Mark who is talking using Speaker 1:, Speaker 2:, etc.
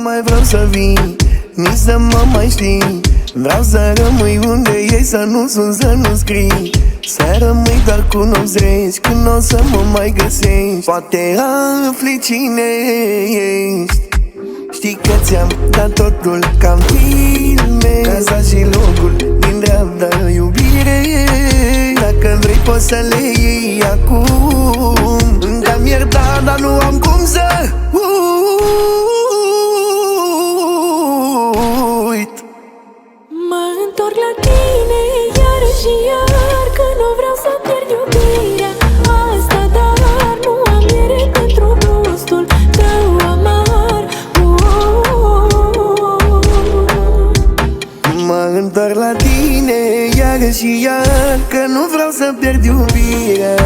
Speaker 1: mai vreau să vii, nici să mă mai știi. Vreau să rămâi unde ești, să nu sun, să nu scrii. Să rămâi doar cu nopți reci, când o să mă mai găsești. Poate afli cine ești. Știi că ți-am dat totul ca-n filme, casa și locul din dreapta iubire. Dacă vrei poți să le iei acum. Te-am iertat, dar nu am cum să uit.
Speaker 2: Mă întorc la tine iar și iar, că nu vreau să pierd iubirea asta, dar nu am mere pentru gustul tău amar.
Speaker 1: Mă întorc la tine iar și iar, că nu vreau să pierd iubirea